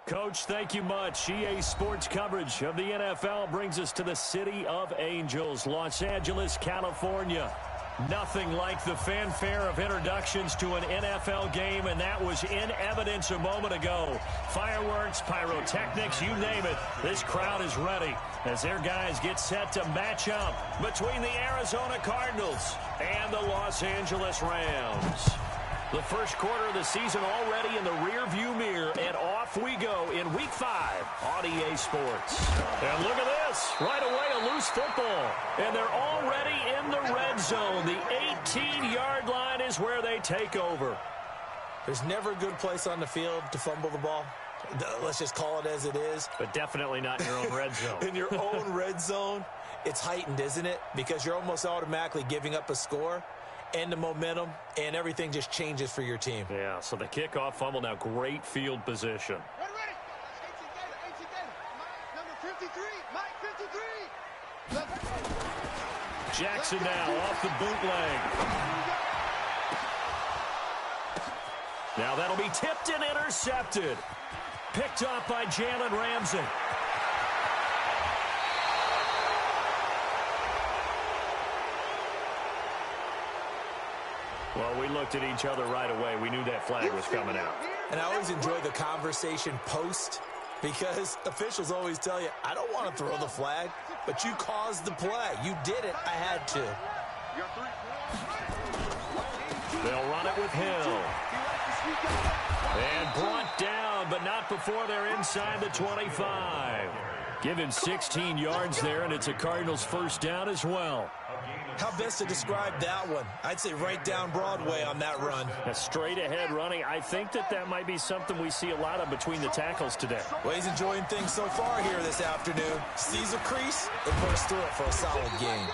Coach, thank you much. EA Sports coverage of the NFL brings us to the City of Angels, Los Angeles, California. Nothing like the fanfare of introductions to an NFL game, and that was in evidence a moment ago. Fireworks, pyrotechnics, you name it. This crowd is ready as their guys get set to match up between the Arizona Cardinals and the Los Angeles Rams. The first quarter of the season already in the rearview mirror, and off we go in Week 5 on EA Sports. And look at this. Right away, a loose football. And they're already in the red zone. The 18-yard line is where they take over. There's never a good place on the field to fumble the ball. Let's just call it as it is. But definitely not in your own red zone. In your own red zone, it's heightened, isn't it? Because you're almost automatically giving up a score. And the momentum, and everything just changes for your team. Yeah, so the kickoff fumble, now great field position. Ready. Number 53, Mike 53. Jackson now off the bootleg. Now that'll be tipped and intercepted. Picked up by Jalen Ramsey. Well, we looked at each other right away. We knew that flag was coming out. And I always enjoy the conversation post because officials always tell you, I don't want to throw the flag, but you caused the play. You did it. I had to. They'll run it with Hill. And brought down, but not before they're inside the 25. Given 16 yards there, and it's a Cardinals first down as well. How best to describe that one? I'd say right down Broadway on that run. A straight-ahead running. I think that might be something we see a lot of between the tackles today. Well, he's enjoying things so far here this afternoon. Sees a crease and bursts through it for a solid gain.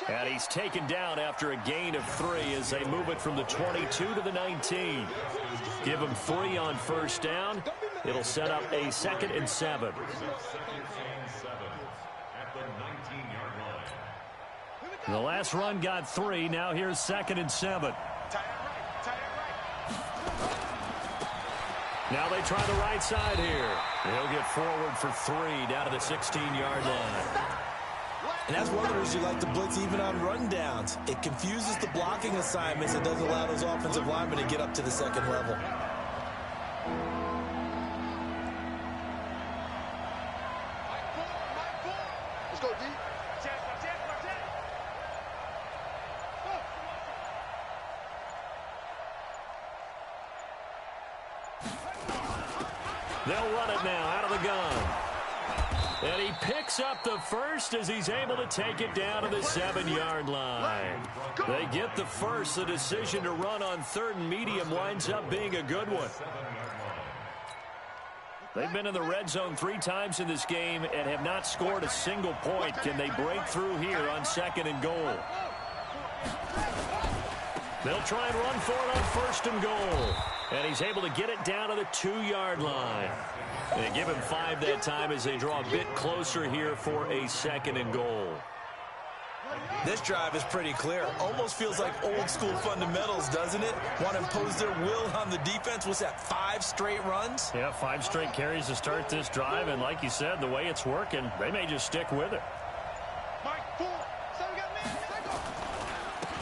And he's taken down after a gain of 3 as they move it from the 22 to the 19. Give him 3 on first down. It'll set up a 2nd and 7. The last run got 3. Now here's 2nd and 7. Now they try the right side here. He'll get forward for 3 down to the 16-yard line. And that's one of the reasons you like to blitz even on rundowns. It confuses the blocking assignments and doesn't allow those offensive linemen to get up to the second level. Let's go, D. They'll run it now out of the gun. And he picks up the first as he's able to take it down to the 7-yard line. They get the first. The decision to run on 3rd and medium winds up being a good one. They've been in the red zone 3 times in this game and have not scored a single point. Can they break through here on 2nd and goal? They'll try and run for it on 1st and goal. And he's able to get it down to the 2-yard line. They give him 5 that time as they draw a bit closer here for a 2nd and goal. This drive is pretty clear. Almost feels like old school fundamentals, doesn't it? Want to impose their will on the defense. What's that, 5 straight runs? Yeah, 5 straight carries to start this drive. And like you said, the way it's working, they may just stick with it.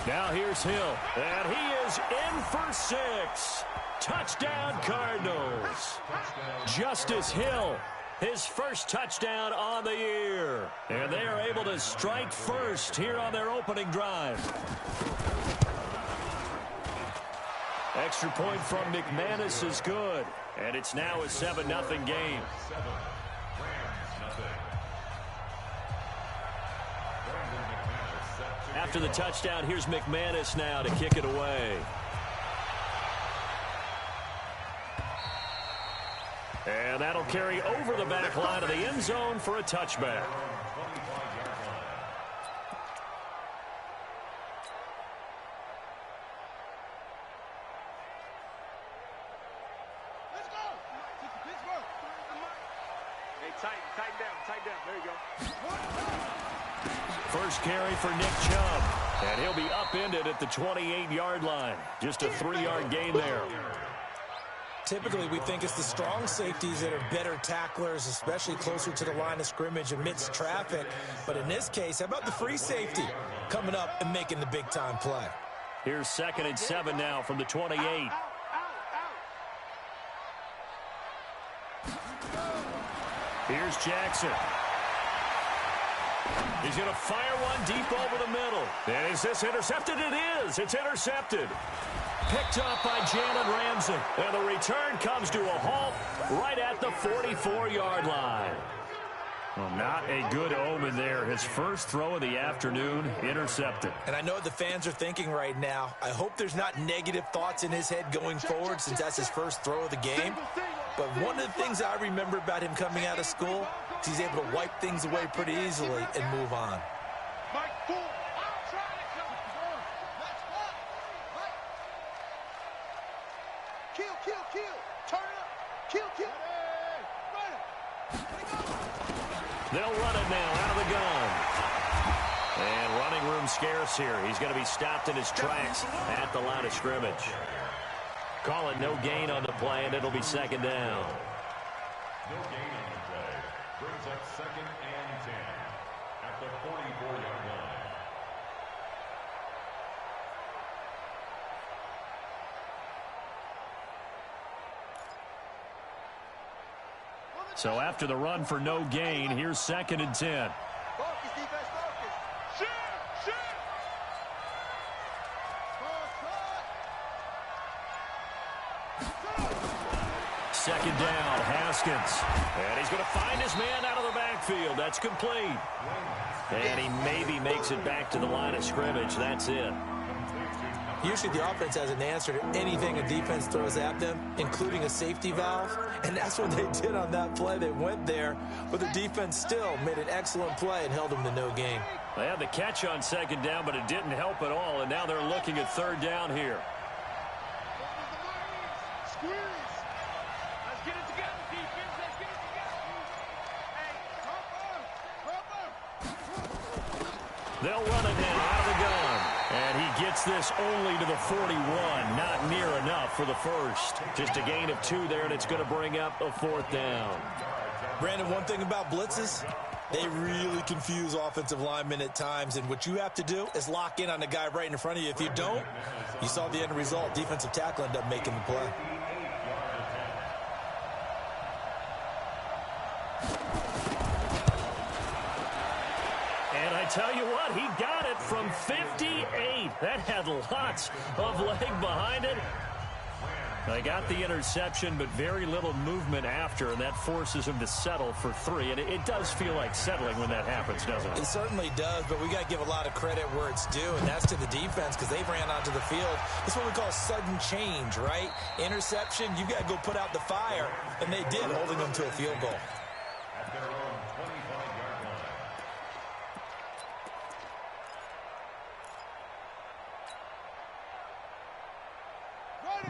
Now here's Hill. And he is in for 6. Touchdown, Cardinals. Justice Hill, his first touchdown on the year. And they are able to strike first here on their opening drive. Extra point from McManus is good. And it's now a 7-0 game. After the touchdown, here's McManus now to kick it away. And that'll carry over the back line of the end zone for a touchback. Let's go. Pittsburgh. Hey, tighten down. There you go. First carry for Nick Chubb. And he'll be upended at the 28-yard line. Just a 3-yard gain there. Typically, we think it's the strong safeties that are better tacklers, especially closer to the line of scrimmage amidst traffic. But in this case, how about the free safety coming up and making the big-time play? Here's 2nd and 7 now from the 28. Here's Jackson. He's going to fire one deep over the middle. And is this intercepted? It is. It's intercepted. Picked up by Jalen Ramsey. And the return comes to a halt right at the 44-yard line. Well, not a good omen there. His first throw of the afternoon, intercepted. And I know the fans are thinking right now, I hope there's not negative thoughts in his head going forward since that's his first throw of the game. But one of the things I remember about him coming out of school is he's able to wipe things away pretty easily and move on. They'll run it now out of the gun. And running room scarce here. He's going to be stopped in his tracks at the line of scrimmage. Call it no gain on the play, and it'll be 2nd down. No gain on the play. Brings up 2nd and 10 at the 44-yard line. So after the run for no gain, here's 2nd and 10. Focus, defense, focus. Shoot! Second down, Haskins. And he's going to find his man out of the backfield. That's complete. And he maybe makes it back to the line of scrimmage. That's it. Usually the offense has an answer to anything a defense throws at them, including a safety valve. And that's what they did on that play. They went there, but the defense still made an excellent play and held them to no gain. They had the catch on 2nd down, but it didn't help at all. And now they're looking at 3rd down here. They'll run it now out of the gun. And he gets this only to the 41. Not near enough for the first. Just a gain of 2 there, and it's going to bring up a 4th down. Brandon, one thing about blitzes, they really confuse offensive linemen at times. And what you have to do is lock in on the guy right in front of you. If you don't, you saw the end result. Defensive tackle ended up making the play. And I tell you what, he got it from 58. That had lots of leg behind it. They got the interception, but very little movement after, and that forces him to settle for 3. And it does feel like settling when that happens, doesn't it? It certainly does, but we got to give a lot of credit where it's due, and that's to the defense because they ran onto the field. It's what we call sudden change, right? Interception, you got to go put out the fire, and they did, holding them to a field goal. At their own 25-yard line.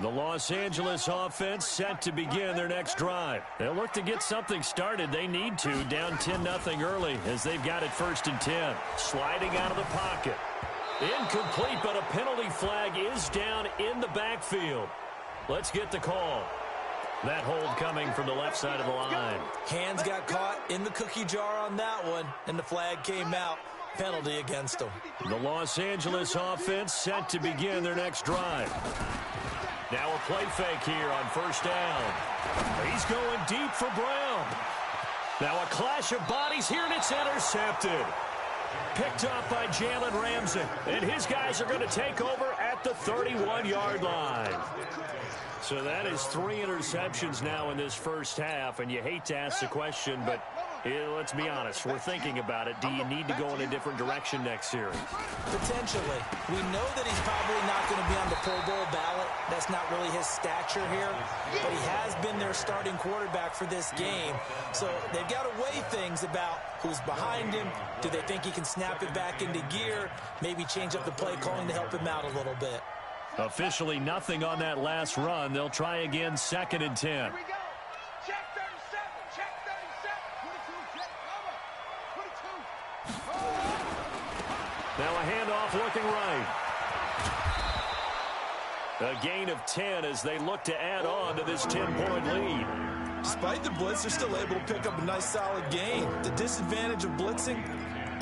The Los Angeles offense set to begin their next drive. They'll look to get something started. They need to, down 10-0 early as they've got it 1st and 10. Sliding out of the pocket. Incomplete, but a penalty flag is down in the backfield. Let's get the call. That hold coming from the left side of the line. Hands got caught in the cookie jar on that one, and the flag came out. Penalty against them. The Los Angeles offense set to begin their next drive. Now a play fake here on 1st down. He's going deep for Brown. Now a clash of bodies here, and it's intercepted. Picked up by Jalen Ramsey. And his guys are going to take over at the 31-yard line. So that is 3 interceptions now in this first half, and you hate to ask the question, but let's be honest. We're thinking about it. Do you need to go in a different direction next series? Potentially. We know that he's probably not going to be on the Pro Bowl ballot. That's not really his stature here. But he has been their starting quarterback for this game. So they've got to weigh things about who's behind him. Do they think he can snap it back into gear? Maybe change up the play calling to help him out a little bit. Officially nothing on that last run. They'll try again 2nd and 10. Here we go. Check 37. Check 37. 22. Check cover. 22. Now a handoff looking right. A gain of 10 as they look to add on to this 10-point lead. Despite the blitz, they're still able to pick up a nice solid gain. The disadvantage of blitzing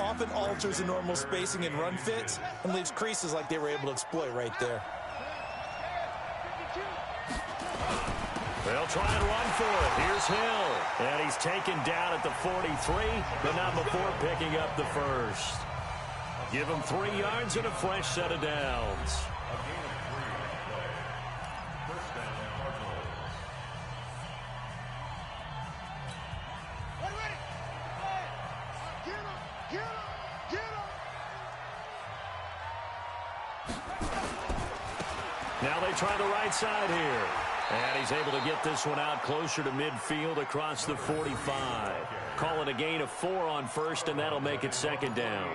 often alters the normal spacing and run fits and leaves creases like they were able to exploit right there. They'll try and run for it. Here's Hill. And he's taken down at the 43, but not before picking up the first. Give him 3 yards and a fresh set of downs. Now they try the right side here. And he's able to get this one out closer to midfield across the 45. Call it a gain of 4 on first, and that'll make it second down.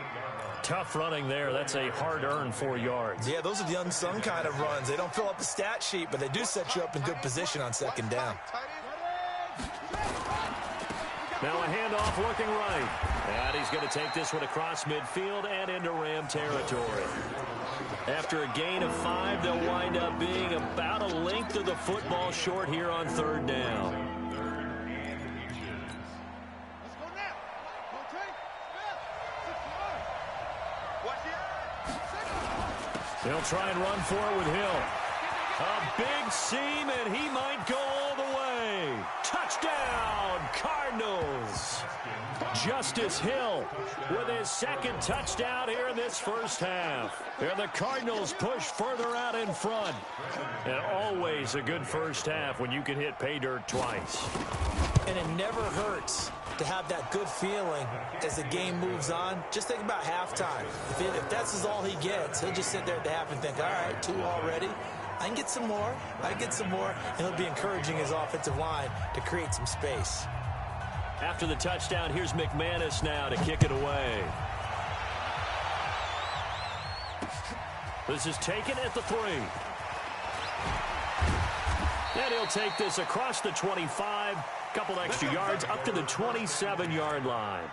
Tough running there. That's a hard-earned 4 yards. Yeah, those are the unsung kind of runs. They don't fill up the stat sheet, but they do set you up in good position on second down. Now a handoff looking right. And he's going to take this one across midfield and into Ram territory. After a gain of 5, they'll wind up being about a length of the football short here on third down. They'll try and run for it with Hill. A big seam, and he might go all the way. Touchdown, Cardinals. Justice Hill with his second touchdown here in this first half. And the Cardinals push further out in front. And always a good first half when you can hit pay dirt twice. And it never hurts to have that good feeling as the game moves on. Just think about halftime. If that's all he gets, he'll just sit there at the half and think, all right, 2 already. I can get some more. I can get some more. And he'll be encouraging his offensive line to create some space. After the touchdown, here's McManus now to kick it away. This is taken at the 3. And he'll take this across the 25. Couple extra yards up to the 27-yard line.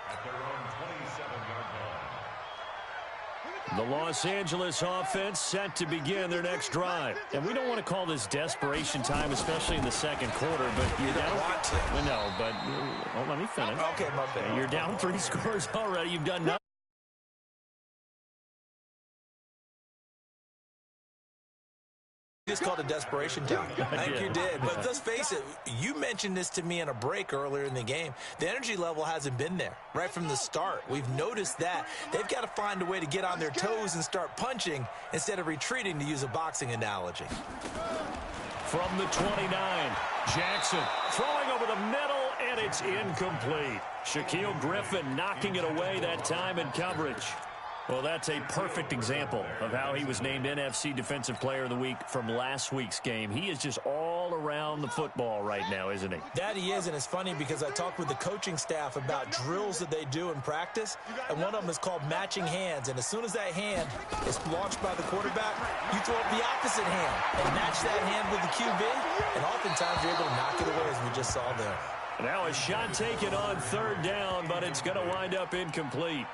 The Los Angeles offense set to begin their next drive. And we don't want to call this desperation time, especially in the second quarter, but you're down. Want to. No, but well, let me finish. Okay, my bad. You're down 3 scores already. You've done nothing. Just called a desperation time. I think you did. But let's face it, you mentioned this to me in a break earlier in the game. The energy level hasn't been there right from the start. We've noticed that. They've got to find a way to get on their toes and start punching instead of retreating, to use a boxing analogy. From the 29, Jackson throwing over the middle, and it's incomplete. Shaquille Griffin knocking it away that time in coverage. Well, that's a perfect example of how he was named NFC Defensive Player of the Week from last week's game. He is just all around the football right now, isn't he? That he is, and it's funny because I talked with the coaching staff about drills that they do in practice, and one of them is called matching hands. And as soon as that hand is launched by the quarterback, you throw up the opposite hand and match that hand with the QB, and oftentimes you're able to knock it away, as we just saw there. Now a shot taken on third down, but it's going to wind up incomplete.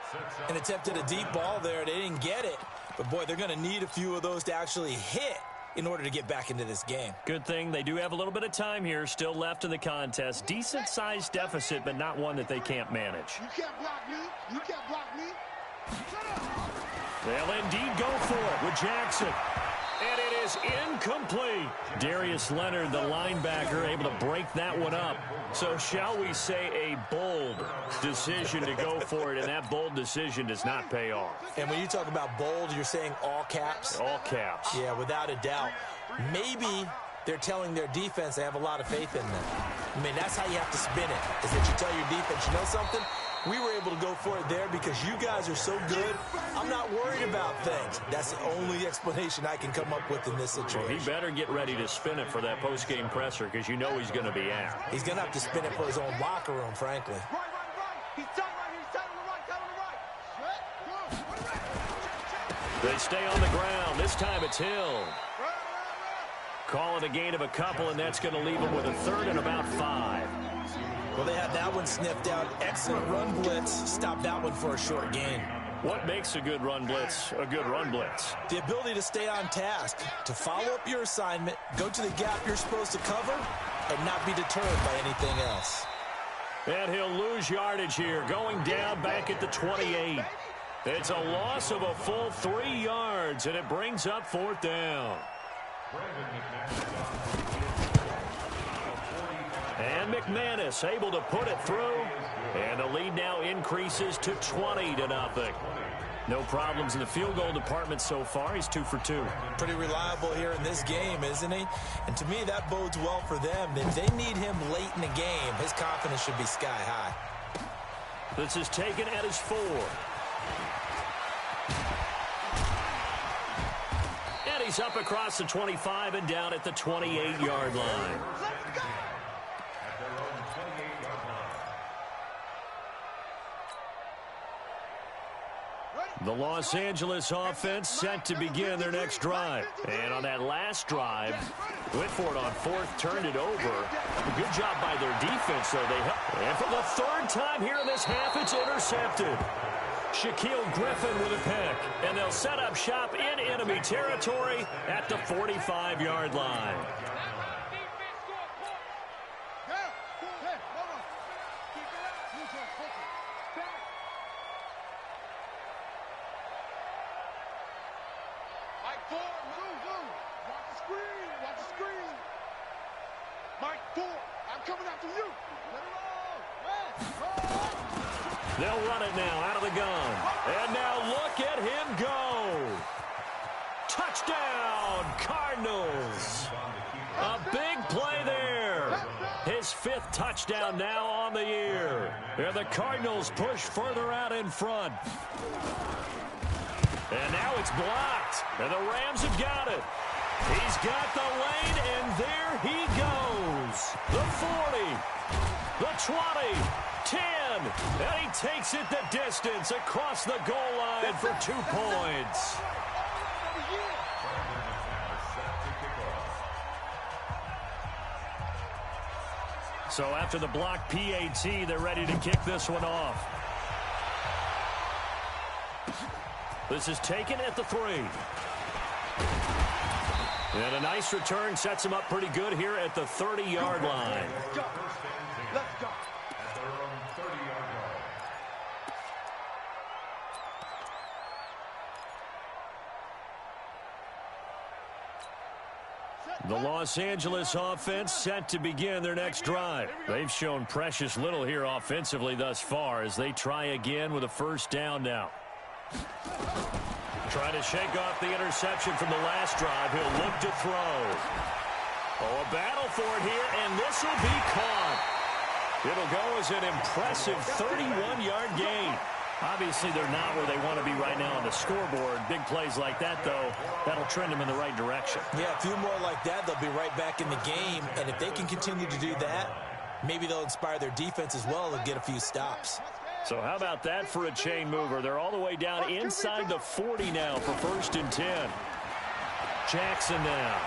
And attempted a deep ball there. They didn't get it. But, boy, they're going to need a few of those to actually hit in order to get back into this game. Good thing they do have a little bit of time here still left in the contest. Decent-sized deficit, but not one that they can't manage. You can't block me. You can't block me. They'll indeed go for it with Jackson. And it is incomplete. Darius Leonard, the linebacker, able to break that one up. So shall we say a bold decision to go for it, and that bold decision does not pay off. And when you talk about bold, you're saying all caps? All caps. Yeah, without a doubt. Maybe they're telling their defense they have a lot of faith in them. I mean, that's how you have to spin it, is that you tell your defense, you know something? We were able to go for it there because you guys are so good. I'm not worried about things. That's the only explanation I can come up with in this situation. Well, he better get ready to spin it for that post-game presser because you know he's going to be out. He's going to have to spin it for his own locker room, frankly. Right. He's tight right here. He's tight on the right. They stay on the ground. This time it's Hill. Call it a gain of a couple, and that's going to leave him with a third and about 5. Well, they had that one sniffed out. Excellent run blitz. Stopped that one for a short gain. What makes a good run blitz a good run blitz? The ability to stay on task, to follow up your assignment, go to the gap you're supposed to cover, and not be deterred by anything else. And he'll lose yardage here, going down back at the 28. It's a loss of a full 3 yards, and it brings up 4th down. And McManus able to put it through, and the lead now increases to 20-0. No problems in the field goal department so far. He's 2 for 2. Pretty reliable here in this game, isn't he? And to me, that bodes well for them. If they need him late in the game, his confidence should be sky high. This is taken at his 4. And he's up across the 25 and down at the 28-yard line. The Los Angeles offense set to begin their next drive. And on that last drive, went for it on 4th, turned it over. Good job by their defense, though. And for the 3rd time here in this half, it's intercepted. Shaquille Griffin with a pick. And they'll set up shop in enemy territory at the 45-yard line. They'll run it now out of the gun. And now look at him go. Touchdown, Cardinals. A big play there. His 5th touchdown now on the year. And the Cardinals push further out in front. And now it's blocked. And the Rams have got it. He's got the lane, and there he goes. The 40, the 20, 10, and he takes it the distance across the goal line for 2 points. So after the block PAT, they're ready to kick this one off. This is taken at the 3. And a nice return sets him up pretty good here at the 30-yard line. Let's go. Let's go. The Los Angeles offense set to begin their next drive. They've shown precious little here offensively thus far as they try again with a 1st down now. Trying to shake off the interception from the last drive. He'll look to throw. Oh, a battle for it here, and this will be caught. It'll go as an impressive 31-yard gain. Obviously, they're not where they want to be right now on the scoreboard. Big plays like that, though, that'll trend them in the right direction. Yeah, a few more like that, they'll be right back in the game. And if they can continue to do that, maybe they'll inspire their defense as well and get a few stops. So how about that for a chain mover? They're all the way down inside the 40 now for 1st and 10. Jackson now.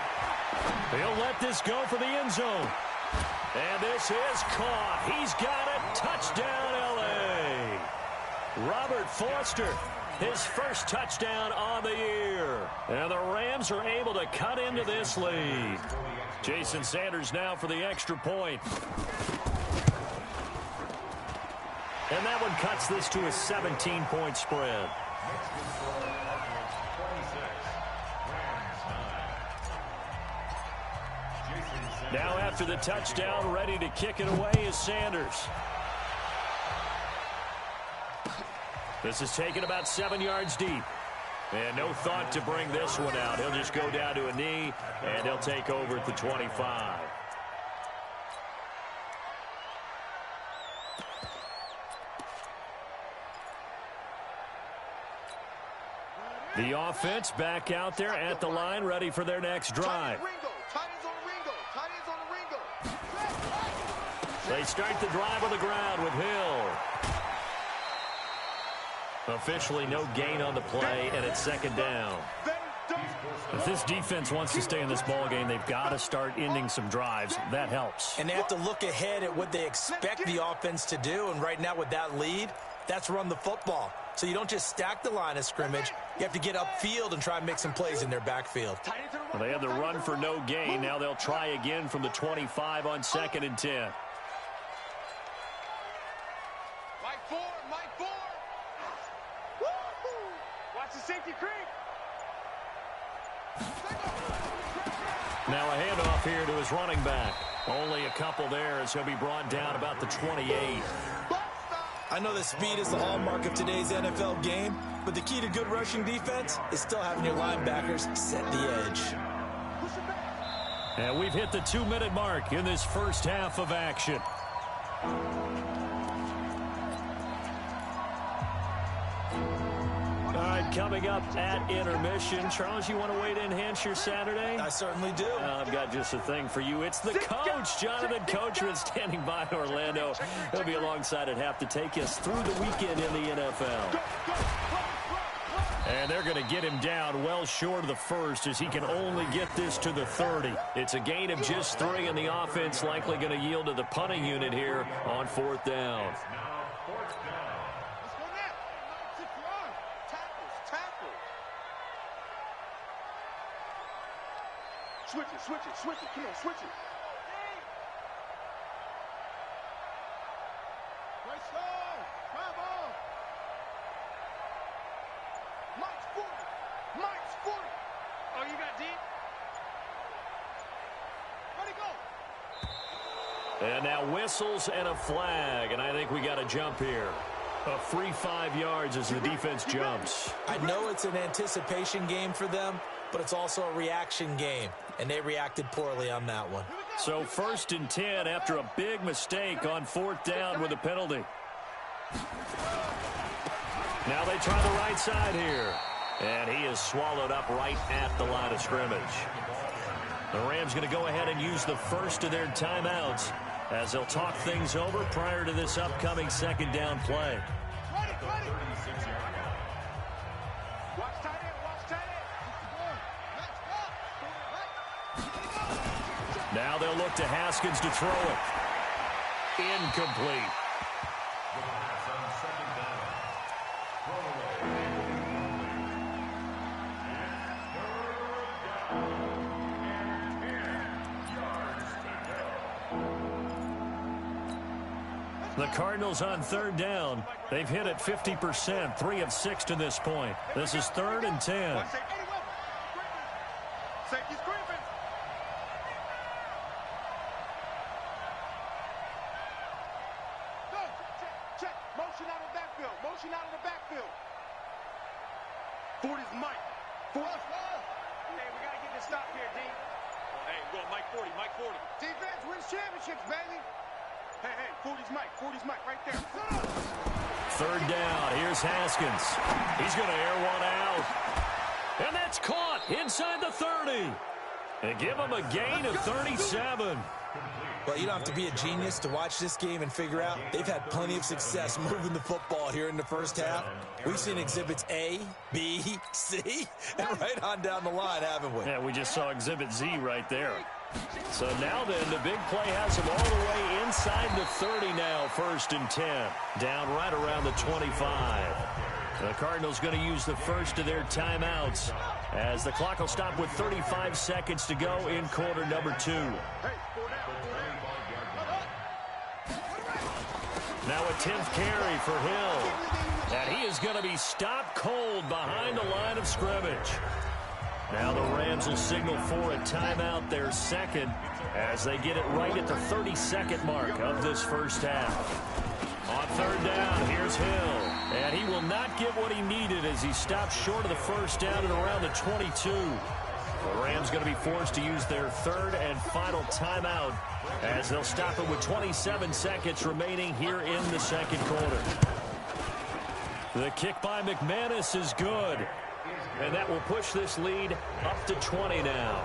He'll let this go for the end zone. And this is caught. He's got it. Touchdown, L.A. Robert Foster, his 1st touchdown on the year. And the Rams are able to cut into this lead. Jason Sanders now for the extra point. And that one cuts this to a 17-point spread. Now after the touchdown, ready to kick it away is Sanders. This is taken about 7 yards deep. And no thought to bring this one out. He'll just go down to a knee, and he'll take over at the 25. The offense back out there at the line, ready for their next drive. They start the drive on the ground with Hill. Officially no gain on the play, and it's 2nd down. If this defense wants to stay in this ballgame, they've got to start ending some drives. That helps. And they have to look ahead at what they expect the offense to do, and right now with that lead, that's run the football. So you don't just stack the line of scrimmage. You have to get upfield and try and make some plays in their backfield. Well, they had the run for no gain. Now they'll try again from the 25 on 2nd and 10. Mike 4. Watch the safety creep. Now a handoff here to his running back. Only a couple there as he'll be brought down about the 28. I know that speed is the hallmark of today's NFL game, but the key to good rushing defense is still having your linebackers set the edge. And we've hit the 2-minute mark in this first half of action. All right, coming up at intermission. Charles, you want to wait to enhance your Saturday? I certainly do. I've got just a thing for you. It's the coach, Jonathan Coachman, standing by in Orlando. He'll be alongside at half to take us through the weekend in the NFL. And they're going to get him down well short of the first as he can only get this to the 30. It's a gain of just 3, and the offense likely going to yield to the punting unit here on 4th down. Switch it. Come on, switch it. Right side. Bravo. Mike's 40. Oh, you got deep? Ready, go. And now whistles and a flag, and I think we got a jump here. A free 5 yards as the defense jumps. I know it's an anticipation game for them, but it's also a reaction game, and they reacted poorly on that one. So 1st and 10 after a big mistake on 4th down with a penalty. Now they try the right side here. And he is swallowed up right at the line of scrimmage. The Rams going to go ahead and use the first of their timeouts as they'll talk things over prior to this upcoming 2nd down play. Now they'll look to Haskins to throw it. Incomplete. The Cardinals on 3rd down. They've hit it 50%, 3 of 6 to this point. This is 3rd and 10. Safety's creeping. Go. Check. Motion out of the backfield. 40's Mike. 40's Hey, we got to get this stop here, D. Hey, go Mike 40. Defense wins championships, baby. Hey, 40's Mike right there. 3rd down. Here's Haskins. He's going to air one out. And that's caught inside the 30. And give him a gain of 37. Well, you don't have to be a genius to watch this game and figure out they've had plenty of success moving the football here in the first half. We've seen exhibits A, B, C, and right on down the line, haven't we? Yeah, we just saw exhibit Z right there. So now then, the big play has him all the way inside the 30 now, 1st and 10. Down right around the 25. The Cardinals going to use the first of their timeouts as the clock will stop with 35 seconds to go in quarter number 2. Now a 10th carry for Hill. And he is going to be stopped cold behind the line of scrimmage. Now the Rams will signal for a timeout, their 2nd, as they get it right at the 32nd mark of this first half. On 3rd down, here's Hill. And he will not get what he needed as he stops short of the first down at around the 22. The Rams going to be forced to use their 3rd and final timeout as they'll stop it with 27 seconds remaining here in the 2nd quarter. The kick by McManus is good. And that will push this lead up to 20 now.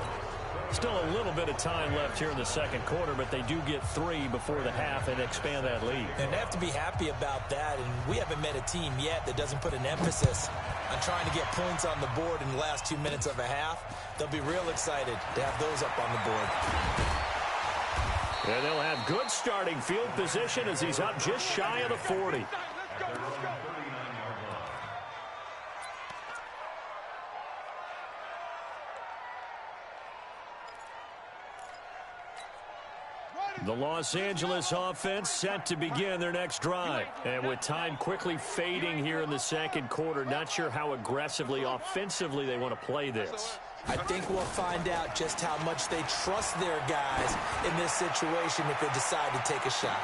Still a little bit of time left here in the 2nd quarter, but they do get 3 before the half and expand that lead. And they have to be happy about that, and we haven't met a team yet that doesn't put an emphasis on trying to get points on the board in the last 2 minutes of a half. They'll be real excited to have those up on the board. And they'll have good starting field position as he's up just shy of the 40. The Los Angeles offense set to begin their next drive. And with time quickly fading here in the second quarter, not sure how aggressively offensively they want to play this. I think we'll find out just how much they trust their guys in this situation if they decide to take a shot.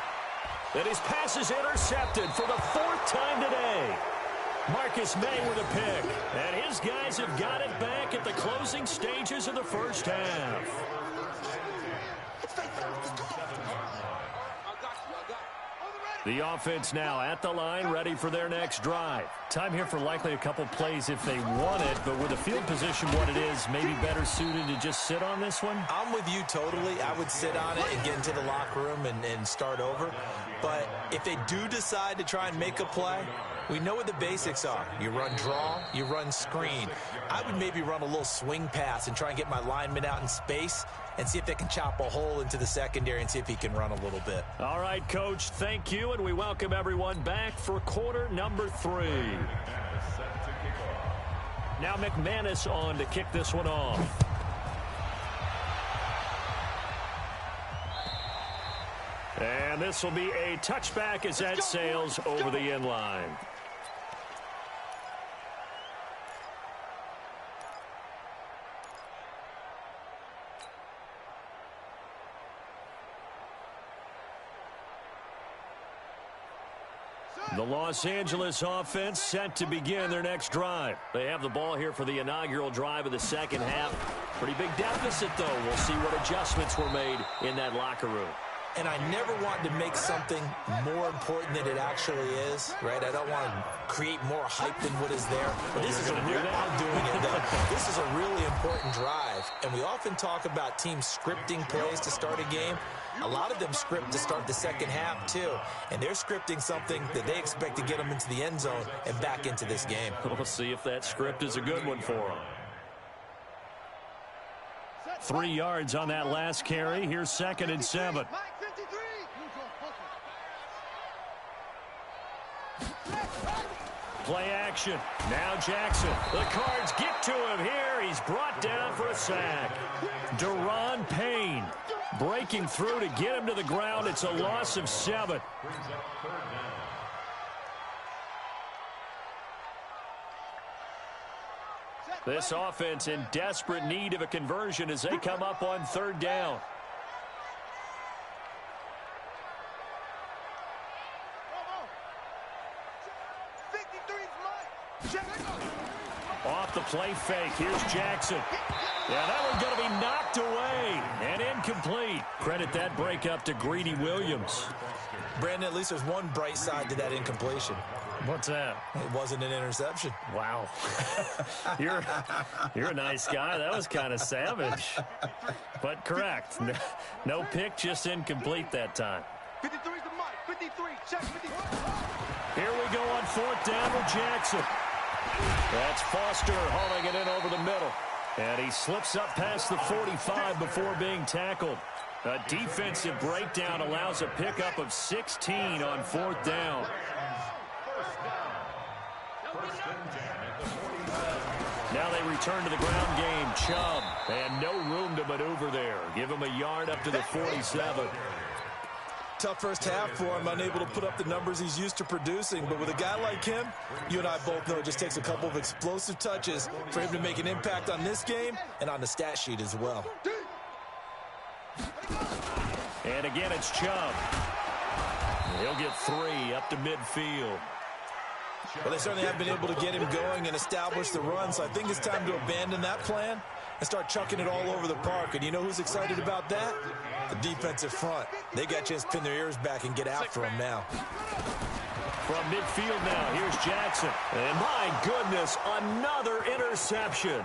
And his pass is intercepted for the 4th time today. Marcus May with a pick. And his guys have got it back at the closing stages of the first half. The offense now at the line, ready for their next drive. Time here for likely a couple plays if they want it, but with the field position what it is, maybe better suited to just sit on this one? I'm with you totally. I would sit on it and get into the locker room and start over. But if they do decide to try and make a play, we know what the basics are. You run draw, you run screen. I would maybe run a little swing pass and try and get my lineman out in space and see if they can chop a hole into the secondary and see if he can run a little bit. All right, Coach, thank you, and we welcome everyone back for quarter number 3. Now McManus on to kick this one off. And this will be a touchback as that sails over the end line. The Los Angeles offense set to begin their next drive. They have the ball here for the inaugural drive of the second half. Pretty big deficit, though. We'll see what adjustments were made in that locker room. And I never want to make something more important than it actually is, right? I don't want to create more hype than what is there. But this is a real, I'm doing it, though. This is a really important drive. And we often talk about teams scripting plays to start a game. A lot of them script to start the second half, too. And they're scripting something that they expect to get them into the end zone and back into this game. We'll see if that script is a good one for them. 3 yards on that last carry. Here's 2nd and 7. Play action. Now Jackson. The Cards get to him here. He's brought down for a sack. Deron Payne breaking through to get him to the ground. It's a loss of 7. This offense in desperate need of a conversion as they come up on 3rd down. Off the play fake. Here's Jackson. Yeah, that one's going to be knocked away and incomplete. Credit that breakup to Greedy Williams. Brandon, at least there's one bright side to that incompletion. What's that? It wasn't an interception. Wow. You're a nice guy. That was kind of savage. But correct. No pick, just incomplete that time. 53 is the mic. 53. Check 53. Here we go on 4th down with Jackson. That's Foster hauling it in over the middle. And he slips up past the 45 before being tackled. A defensive breakdown allows a pickup of 16 on 4th down. Now they return to the ground game. Chubb. And no room to maneuver there. Give him a yard up to the 47. Tough first half for him, unable to put up the numbers he's used to producing. But with a guy like him, you and I both know it just takes a couple of explosive touches for him to make an impact on this game and on the stat sheet as well. And again, it's Chubb. He'll get 3 up to midfield. Well, they certainly have been able to get him going and establish the run, so I think it's time to abandon that plan and start chucking it all over the park. And you know who's excited about that? The defensive front. They got a chance to pin their ears back and get after him now. From midfield now, here's Jackson. And my goodness, another interception.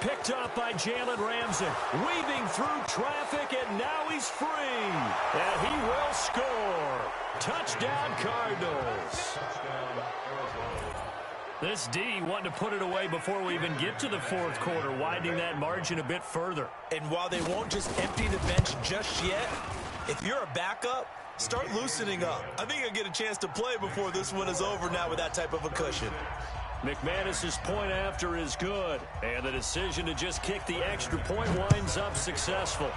Picked up by Jalen Ramsey. Weaving through traffic, and now he's free. And he will score. Touchdown, Cardinals. This D wanting to put it away before we even get to the 4th quarter, widening that margin a bit further. And while they won't just empty the bench just yet, if you're a backup, start loosening up. I think you'll get a chance to play before this one is over now with that type of a cushion. McManus's point after is good, and the decision to just kick the extra point winds up successful.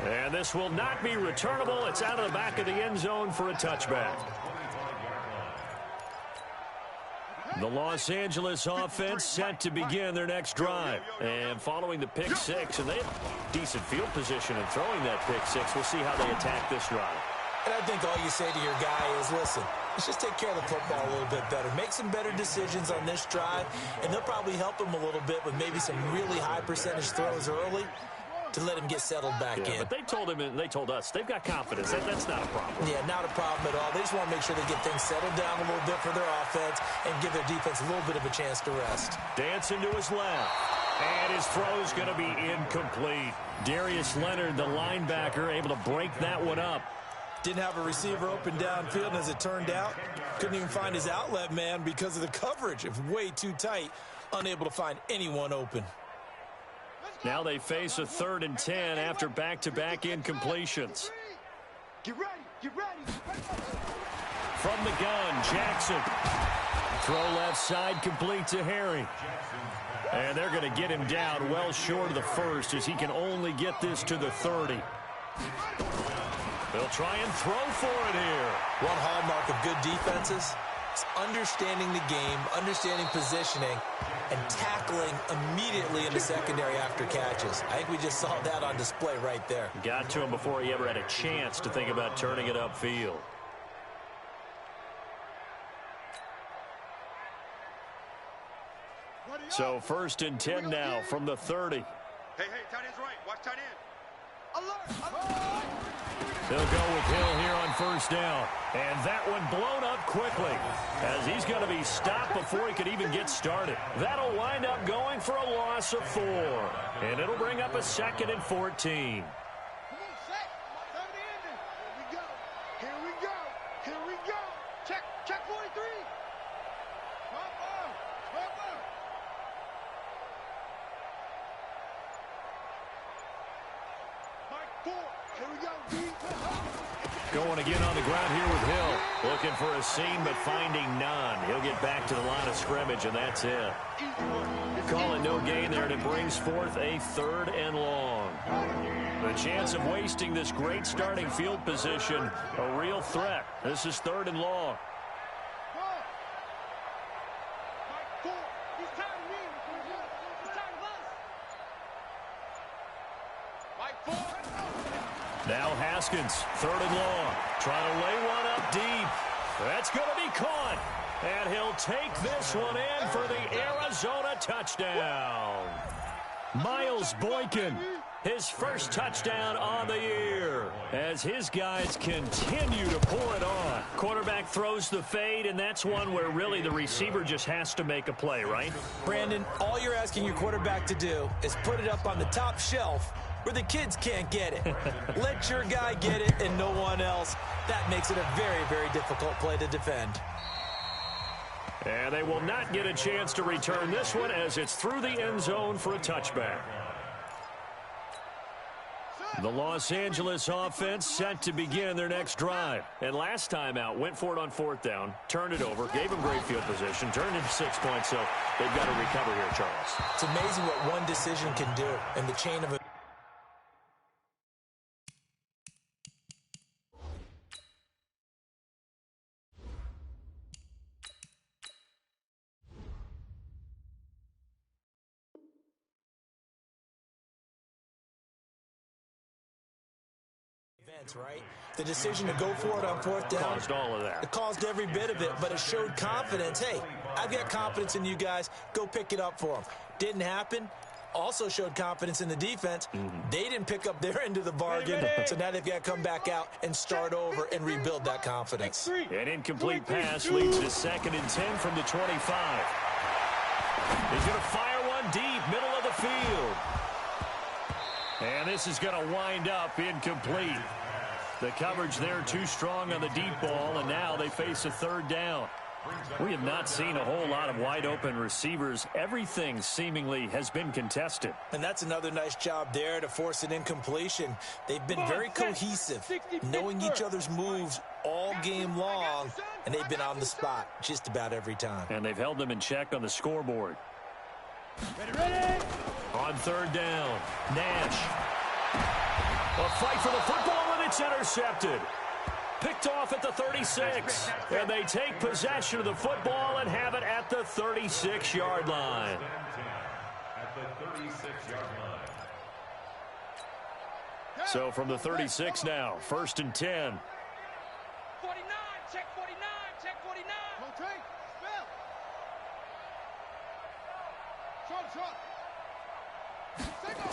And this will not be returnable. It's out of the back of the end zone for a touchback. The Los Angeles offense set to begin their next drive. And following the pick six, and they have decent field position in throwing that pick six. We'll see how they attack this drive. And I think all you say to your guy is, listen, let's just take care of the football a little bit better. Make some better decisions on this drive, and they'll probably help him a little bit with maybe some really high percentage throws early to let him get settled back in. But they told him, and they told us, they've got confidence. That's not a problem. Yeah, not a problem at all. They just want to make sure they get things settled down a little bit for their offense and give their defense a little bit of a chance to rest. Dancing to his left. And his throw's going to be incomplete. Darius Leonard, the linebacker, able to break that one up. Didn't have a receiver open downfield, and as it turned out, couldn't even find his outlet man because of the coverage. It was way too tight, unable to find anyone open. Now they face a 3rd and 10 after back-to-back incompletions. Get ready, get ready. From the gun, Jackson. Throw left side complete to Harry. And they're going to get him down well short of the first as he can only get this to the 30. They'll try and throw for it here. One hallmark of good defenses is understanding the game, understanding positioning, and tackling immediately in the secondary after catches. I think we just saw that on display right there. Got to him before he ever had a chance to think about turning it upfield. So 1st and 10 now from the 30. Hey, tight end's right. Watch tight end. Alert! They'll go with Hill here on 1st down. And that one blown up quickly as he's going to be stopped before he could even get started. That'll wind up going for a loss of 4. And it'll bring up a 2nd and 14. Come on, set. Time to end it. Here we go. Here we go. Check 43. Mike 4. Here we go. Going again on the ground here with Hill. Looking for a seam, but finding none. He'll get back to the line of scrimmage, and that's it. Calling no gain there, and it brings forth a 3rd and long. The chance of wasting this great starting field position, a real threat. This is 3rd and long. Mike 4. He's tired of me. He's tired of us. Mike 4. Now Haskins, 3rd and long. Trying to lay one up deep. That's going to be caught. And he'll take this one in for the Arizona touchdown. Miles Boykin, his first touchdown on the year as his guys continue to pour it on. Quarterback throws the fade, and that's one where really the receiver just has to make a play, right? Brandon, all you're asking your quarterback to do is put it up on the top shelf where the kids can't get it. Let your guy get it and no one else. That makes it a very, very difficult play to defend. And they will not get a chance to return this one as it's through the end zone for a touchback. The Los Angeles offense set to begin their next drive. And last time out, went for it on 4th down, turned it over, gave them great field position, turned into 6 points, so they've got to recover here, Charles. It's amazing what one decision can do in the chain of right? The decision to go for it on 4th down Caused all of that. It caused every bit of it, but it showed confidence. Hey, I've got confidence in you guys. Go pick it up for them. Didn't happen. Also showed confidence in the defense. They didn't pick up their end of the bargain, so now they've got to come back out and start over and rebuild that confidence. An incomplete pass leads to 2nd and 10 from the 25. He's going to fire one deep, middle of the field. And this is going to wind up incomplete. The coverage there too strong on the deep ball, and now they face a 3rd down. We have not seen a whole lot of wide-open receivers. Everything seemingly has been contested. And that's another nice job there to force an incompletion. They've been very cohesive, knowing each other's moves all game long, and they've been on the spot just about every time. And they've held them in check on the scoreboard. Ready? On 3rd down, Nash. A fight for the football, and it's intercepted. Picked off at the 36. And they take possession of the football and have it at the 36-yard line. At the 36-yard line. So from the 36 now, 1st and 10. 49, check 49, check 49. Rotate, spell. Short. Signal.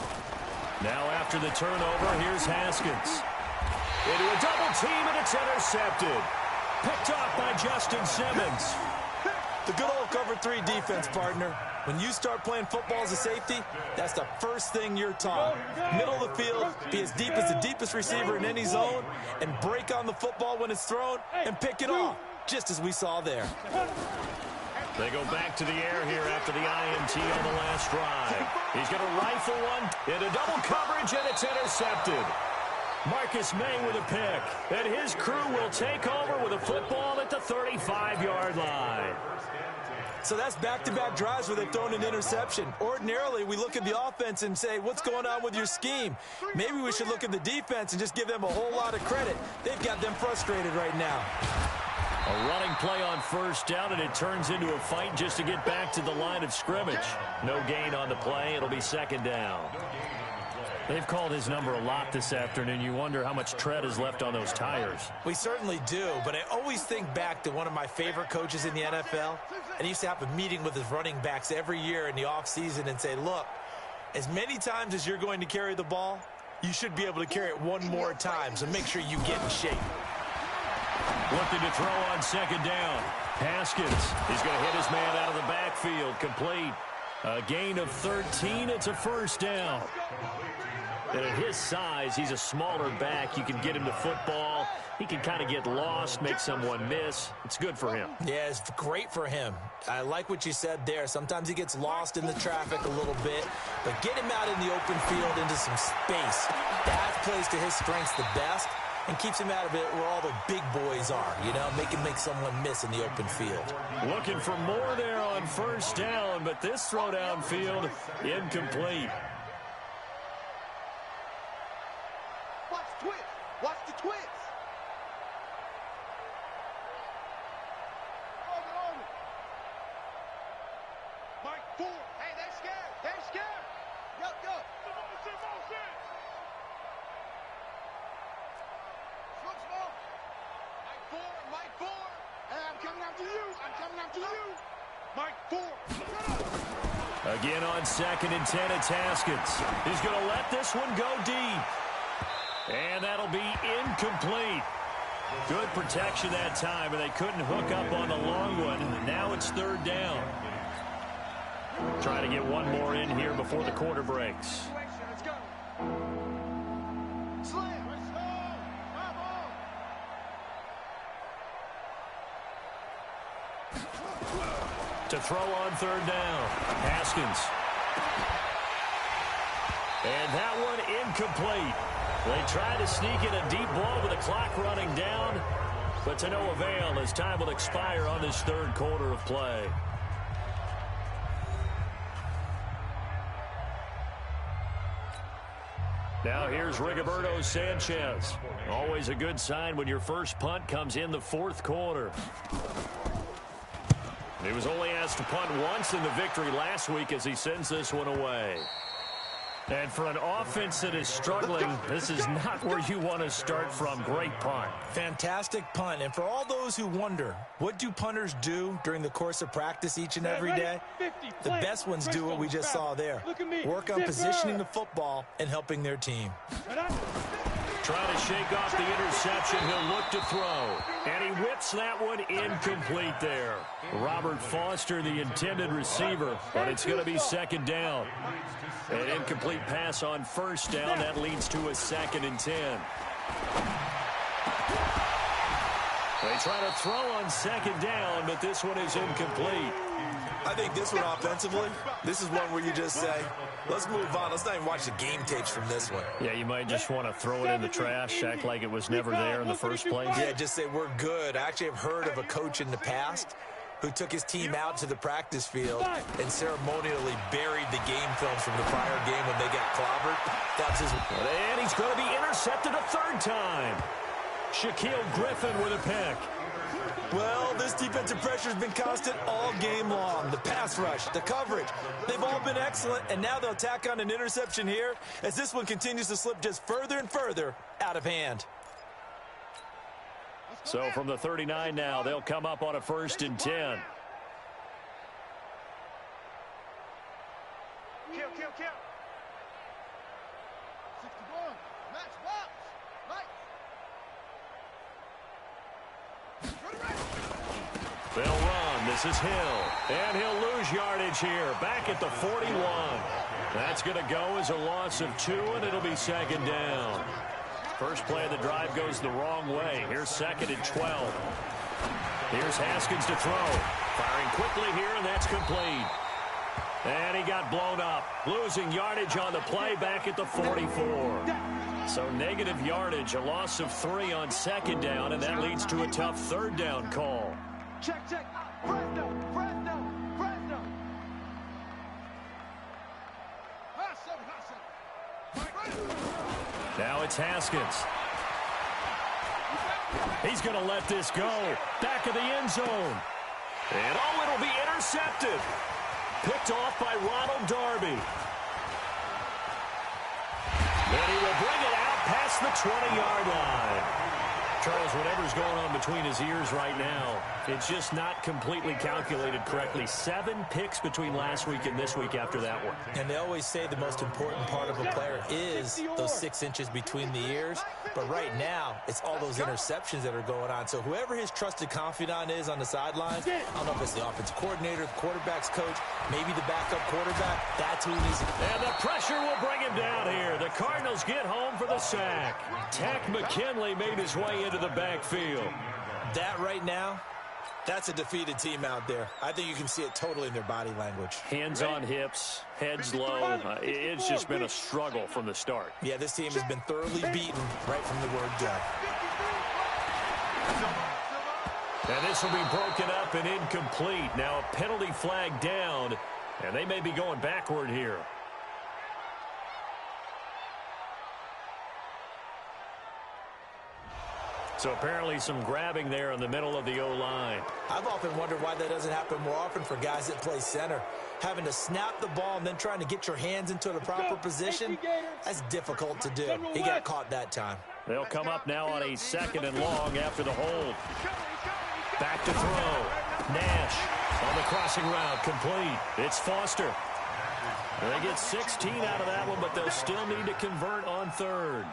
Now after the turnover, here's Haskins. Into a double team, and it's intercepted. Picked off by Justin Simmons. The good old cover 3 defense, partner. When you start playing football as a safety, that's the first thing you're taught. Middle of the field, be as deep as the deepest receiver in any zone, and break on the football when it's thrown and pick it off, just as we saw there. They go back to the air here after the INT on the last drive. He's going to rifle one into double coverage, and it's intercepted. Marcus May with a pick, and his crew will take over with a football at the 35-yard line. So that's back-to-back drives where they've thrown an interception. Ordinarily, we look at the offense and say, what's going on with your scheme? Maybe we should look at the defense and just give them a whole lot of credit. They've got them frustrated right now. A running play on 1st down, and it turns into a fight just to get back to the line of scrimmage. No gain on the play. It'll be 2nd down. They've called his number a lot this afternoon. You wonder how much tread is left on those tires. We certainly do, but I always think back to one of my favorite coaches in the NFL, and he used to have a meeting with his running backs every year in the offseason and say, look, as many times as you're going to carry the ball, you should be able to carry it one more time, so make sure you get in shape. Looking to throw on 2nd down. Haskins, he's going to hit his man out of the backfield, complete. A gain of 13, it's a 1st down. And at his size, he's a smaller back. You can get him to football. He can kind of get lost, make someone miss. It's good for him. Yeah, it's great for him. I like what you said there. Sometimes he gets lost in the traffic a little bit, but get him out in the open field into some space. That plays to his strengths the best and keeps him out of it where all the big boys are, you know, make someone miss in the open field. Looking for more there on 1st down, but this throw downfield incomplete. Watch the twist. Hold it. Mike Ford. Hey, they're scared. Yo. Motion. Switch ball. Mike Ford. Hey, I'm coming after you. Mike Ford. Again on 2nd and 10, it's Haskins. He's going to let this one go deep. And that'll be incomplete. Good protection that time, and they couldn't hook up on the long one. Now it's 3rd down. Try to get one more in here before the quarter breaks. Let's go. Slam. Let's go. To throw on 3rd down. Haskins. And that one incomplete. They try to sneak in a deep ball with the clock running down, but to no avail as time will expire on this 3rd quarter of play. Now here's Rigoberto Sanchez. Always a good sign when your first punt comes in the 4th quarter. He was only asked to punt once in the victory last week as he sends this one away. And for an offense that is struggling, this is not where you want to start from. Great punt. Fantastic punt. And for all those who wonder, what do punters do during the course of practice each and every day? The best ones do what we just saw there. Work on positioning the football and helping their team. Trying to shake off the interception. He'll look to throw. And he whips that one incomplete there. Robert Foster, the intended receiver, but it's going to be 2nd down. An incomplete pass on 1st down. That leads to a 2nd and 10. They try to throw on 2nd down, but this one is incomplete. I think this one offensively, this is one where you just say, let's move on. Let's not even watch the game tapes from this one. Yeah, you might just want to throw it in the trash, act like it was never there in the first place. Yeah, just say we're good. I actually have heard of a coach in the past who took his team out to the practice field and ceremonially buried the game films from the prior game when they got clobbered. That's his. And he's going to be intercepted a third time. Shaquille Griffin with a pick. Well, this defensive pressure has been constant all game long. The pass rush, the coverage, they've all been excellent, and now they'll tack on an interception here as this one continues to slip just further and further out of hand. So from the 39 now, they'll come up on a 1st and 10. Kill. 61. Match box. Right. They'll run. This is Hill. And he'll lose yardage here. Back at the 41. That's going to go as a loss of 2, and it'll be 2nd down. First play of the drive goes the wrong way. Here's 2nd and 12. Here's Haskins to throw. Firing quickly here, and that's complete. And he got blown up. Losing yardage on the play back at the 44. So negative yardage, a loss of 3 on 2nd down, and that leads to a tough 3rd down call. Check. Fresno. High 7. Now it's Haskins. He's going to let this go. Back of the end zone. And it'll be intercepted. Picked off by Ronald Darby. And he will bring it out past the 20-yard line. Charles, whatever's going on between his ears right now, it's just not completely calculated correctly. 7 picks between last week and this week after that one. And they always say the most important part of a player is those 6 inches between the ears. But right now, it's all those interceptions that are going on. So whoever his trusted confidant is on the sidelines, I don't know if it's the offensive coordinator, the quarterback's coach, maybe the backup quarterback, that's who he needs to. And the pressure will bring him down here. The Cardinals get home for the sack. Tech McKinley made his way into the backfield. That right now, that's a defeated team out there. I think you can see it totally in their body language. Hands on hips, heads low. It's just been a struggle from the start. Yeah, this team has been thoroughly beaten right from the word go. And this will be broken up and incomplete. Now a penalty flag down, and they may be going backward here. So apparently some grabbing there in the middle of the O-line. I've often wondered why that doesn't happen more often for guys that play center. Having to snap the ball and then trying to get your hands into the proper position, that's difficult to do. He got caught that time. They'll come up now on a 2nd and long after the hold. Back to throw. Nash on the crossing route, complete. It's Foster. They get 16 out of that one, but they'll still need to convert on 3rd.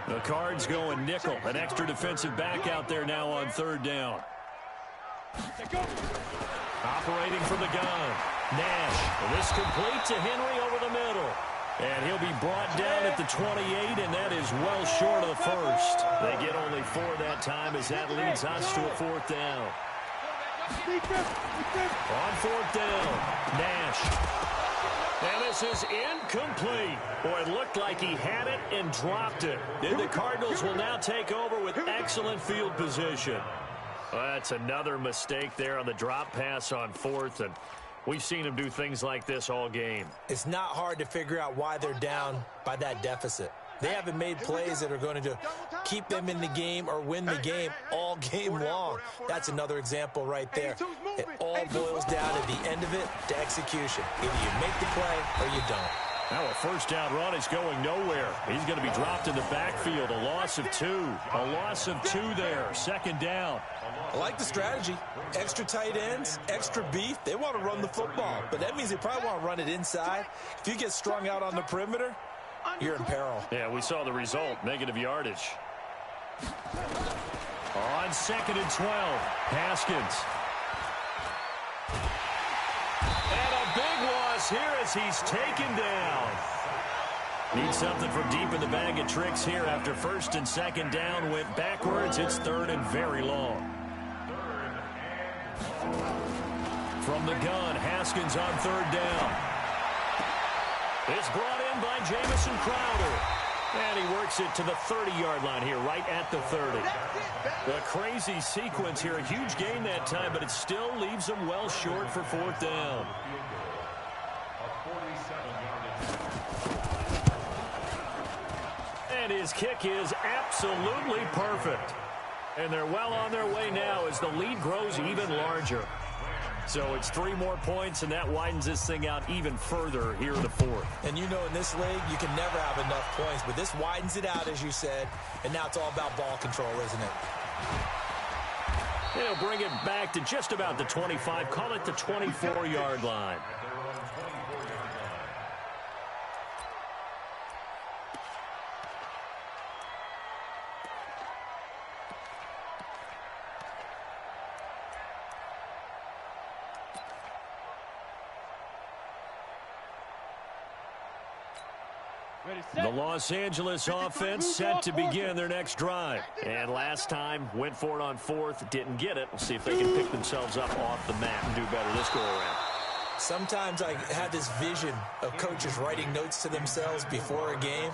The Cards going nickel. An extra defensive back out there now on 3rd down. Operating from the gun. Nash. This complete to Henry over the middle. And he'll be brought down at the 28, and that is well short of the 1st. They get only 4 that time as that leads us to a 4th down. On 4th down, Nash. And this is incomplete. Boy, it looked like he had it and dropped it. And the Cardinals will now take over with excellent field position. Well, that's another mistake there on the drop pass on 4th, and we've seen him do things like this all game. It's not hard to figure out why they're down by that deficit. They haven't made plays that are going to keep them in the game or win the game all game long. That's another example right there. It all boils down at the end of it to execution. Either you make the play or you don't. Now a 1st down run is going nowhere. He's going to be dropped in the backfield. A loss of 2. A loss of 2 there. 2nd down. I like the strategy. Extra tight ends, extra beef. They want to run the football, but that means they probably want to run it inside. If you get strung out on the perimeter, you're in peril. Yeah, we saw the result. Negative yardage. On 2nd and 12, Haskins. And a big loss here as he's taken down. Need something from deep in the bag of tricks here after 1st and 2nd down. Went backwards. It's 3rd and very long. From the gun, Haskins on 3rd down. It's brought in by Jamison Crowder. And he works it to the 30-yard line here, right at the 30. A crazy sequence here. A huge gain that time, but it still leaves him well short for fourth down. And his kick is absolutely perfect. And they're well on their way now as the lead grows even larger. So it's 3 more points, and that widens this thing out even further here in the fourth. And you know in this league, you can never have enough points, but this widens it out, as you said, and now it's all about ball control, isn't it? They'll bring it back to just about the 25, call it the 24-yard line. The Los Angeles offense set to begin their next drive. And last time, went for it on fourth, didn't get it. We'll see if they can pick themselves up off the mat and do better this go-around. Sometimes I have this vision of coaches writing notes to themselves before a game.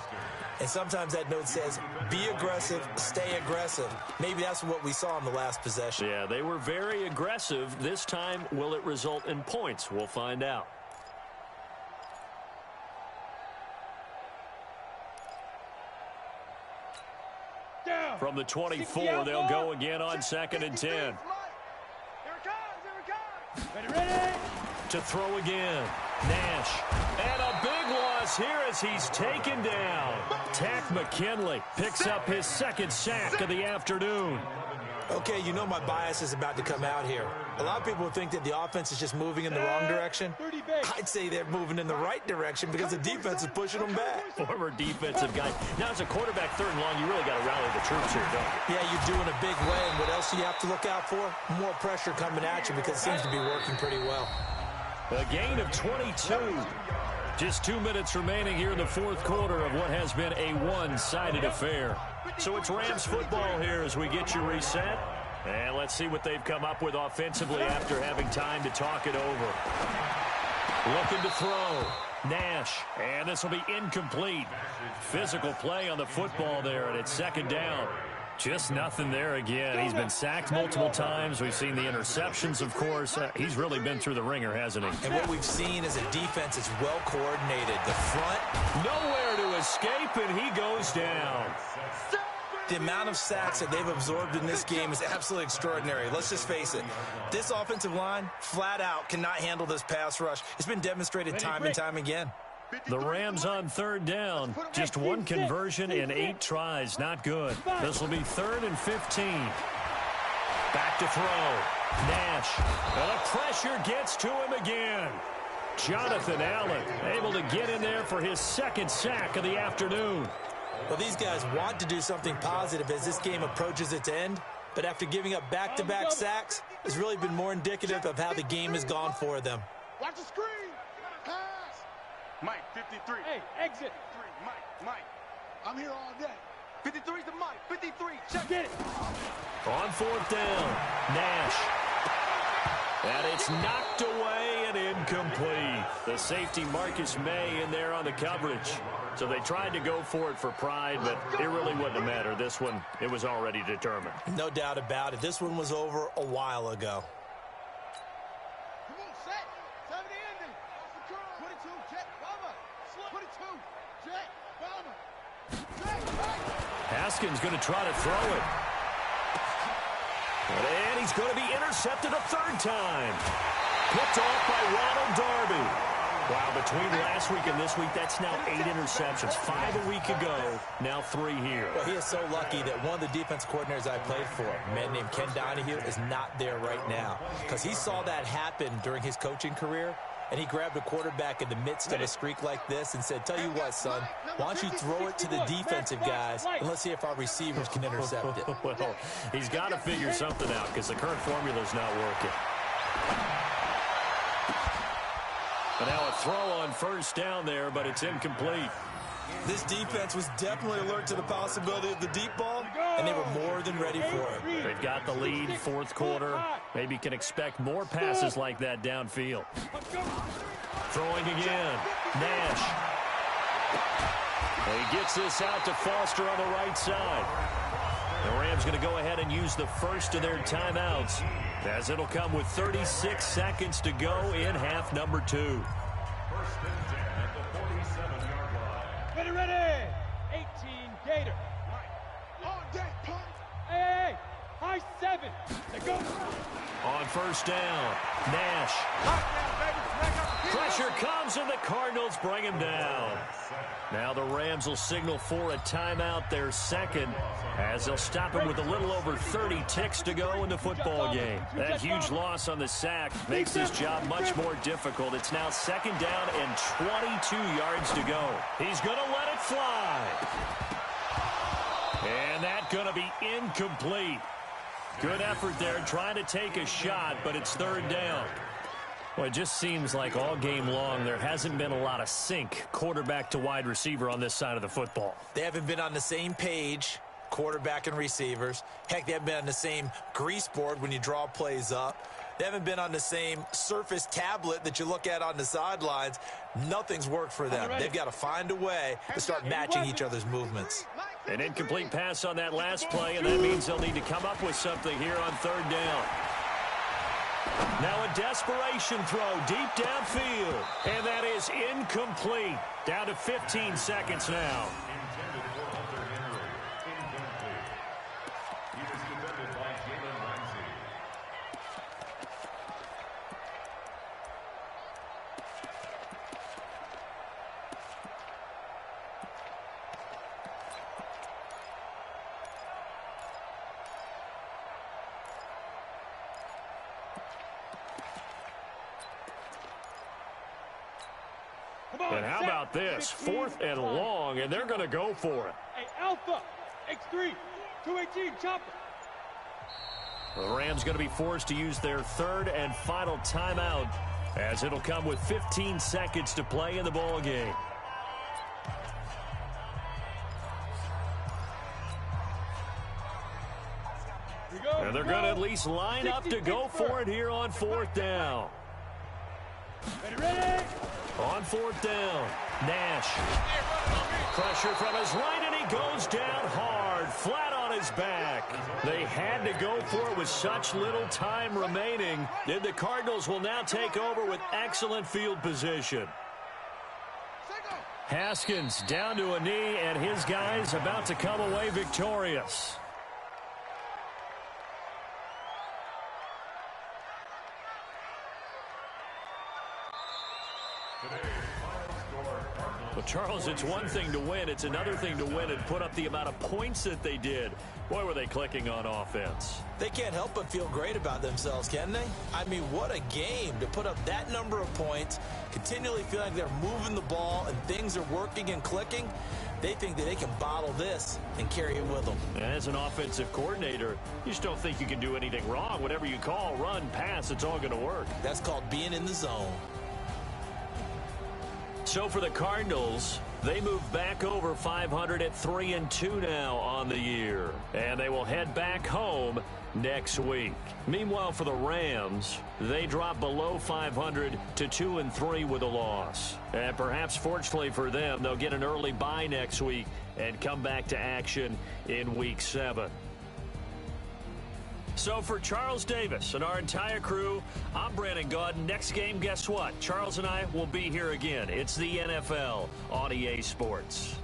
And sometimes that note says, be aggressive, stay aggressive. Maybe that's what we saw in the last possession. Yeah, they were very aggressive. This time, will it result in points? We'll find out. From the 24, they'll go again on 2nd and 10. Here it comes, here it comes. Ready. To throw again. Nash. And a big loss here as he's taken down. Tack McKinley picks up his 2nd sack of the afternoon. Okay, you know my bias is about to come out here. A lot of people think that the offense is just moving in the wrong direction. I'd say they're moving in the right direction because the defense is pushing them back. Former defensive guy. Now, as a quarterback 3rd and long, you really got to rally the troops here, don't you? Yeah, you're doing a big way, and what else do you have to look out for? More pressure coming at you because it seems to be working pretty well. A gain of 22. Just 2 minutes remaining here in the fourth quarter of what has been a one-sided affair. So it's Rams football here as we get you reset. And let's see what they've come up with offensively after having time to talk it over. Looking to throw. Nash. And this will be incomplete. Physical play on the football there, and it's 2nd down. Just nothing there again. He's been sacked multiple times. We've seen the interceptions, of course. He's really been through the ringer, hasn't he? And what we've seen is a defense that's well coordinated. The front. Nowhere to escape, and he goes down. The amount of sacks that they've absorbed in this game is absolutely extraordinary. Let's just face it. This offensive line, flat out, cannot handle this pass rush. It's been demonstrated time and time again. The Rams on 3rd down. Just 1 conversion in 8 tries. Not good. This will be 3rd and 15. Back to throw. Nash. And the pressure gets to him again. Jonathan Allen able to get in there for his 2nd sack of the afternoon. Well, these guys want to do something positive as this game approaches its end. But after giving up back-to-back sacks, it's really been more indicative of how the game has gone for them. Watch the screen. Pass. Mike, 53. Hey, exit. Mike. I'm here all day. 53's the Mike. 53. Check. Get it. On 4th down, Nash. And it's knocked away and incomplete. The safety Marcus May in there on the coverage. So they tried to go for it for pride, but it really wouldn't have mattered. This one, it was already determined. No doubt about it. This one was over a while ago. Come on, set. 70 ending. 22, jet, bomber. 22, jet, bomber. Haskins going to try to throw it. And he's going to be intercepted a 3rd time. Picked off by Ronald Darby. Wow, between last week and this week, that's now 8 interceptions. 5 a week ago, now 3 here. Well, he is so lucky that one of the defense coordinators I played for, a man named Ken Donahue, is not there right now. Because he saw that happen during his coaching career, and he grabbed a quarterback in the midst of a streak like this and said, tell you what, son, why don't you throw it to the defensive guys, and let's see if our receivers can intercept it. Well, he's got to figure something out because the current formula's not working. But now a throw on 1st down there, but it's incomplete. This defense was definitely alert to the possibility of the deep ball, and they were more than ready for it. They've got the lead, 4th quarter. Maybe can expect more passes like that downfield. Throwing again. Nash. He gets this out to Foster on the right side. The Rams going to go ahead and use the first of their timeouts, as it'll come with 36 seconds to go in half number 2. 1st and 10 at the 47-yard line. Ready. 18 Gator. On deck, punt. Hey, high 7. They go. On 1st down, Nash. Pressure comes, and the Cardinals bring him down. Now the Rams will signal for a timeout, their second, as they'll stop him with a little over 30 ticks to go in the football game. That huge loss on the sack makes this job much more difficult. It's now 2nd down and 22 yards to go. He's going to let it fly. And that's going to be incomplete. Good effort there, trying to take a shot, but it's 3rd down. Well, it just seems like all game long there hasn't been a lot of sync quarterback to wide receiver on this side of the football. They haven't been on the same page, quarterback and receivers. Heck, they haven't been on the same grease board when you draw plays up. They haven't been on the same Surface tablet that you look at on the sidelines. Nothing's worked for them. They've got to find a way to start matching each other's movements. An incomplete pass on that last play, and that means they'll need to come up with something here on 3rd down. Now a desperation throw deep downfield, and that is incomplete. Down to 15 seconds now. Intended for Hunter Henry. Incomplete. He was defended by Jalen Ramsey. And how about this? 4th and long, and they're going to go for it. Hey, Alpha, X3, 218, chopper. The Rams going to be forced to use their 3rd and final timeout, as it'll come with 15 seconds to play in the ball game. And they're going to at least line up to go for it here on 4th down. Ready. On 4th down, Nash. Pressure from his right, and he goes down hard, flat on his back. They had to go for it with such little time remaining. And the Cardinals will now take over with excellent field position. Haskins down to a knee, and his guys about to come away victorious. Well, Charles, it's one thing to win. It's another thing to win and put up the amount of points that they did. Boy, were they clicking on offense. They can't help but feel great about themselves, can they? I mean, what a game to put up that number of points, continually feel like they're moving the ball and things are working and clicking. They think that they can bottle this and carry it with them. And as an offensive coordinator, you just don't think you can do anything wrong. Whatever you call, run, pass, it's all going to work. That's called being in the zone. So for the Cardinals, they move back over 500 at 3-2 now on the year. And they will head back home next week. Meanwhile, for the Rams, they drop below 500 to 2-3 with a loss. And perhaps fortunately for them, they'll get an early bye next week and come back to action in Week 7. So for Charles Davis and our entire crew, I'm Brandon Gaudin. Next game, guess what? Charles and I will be here again. It's the NFL on EA Sports.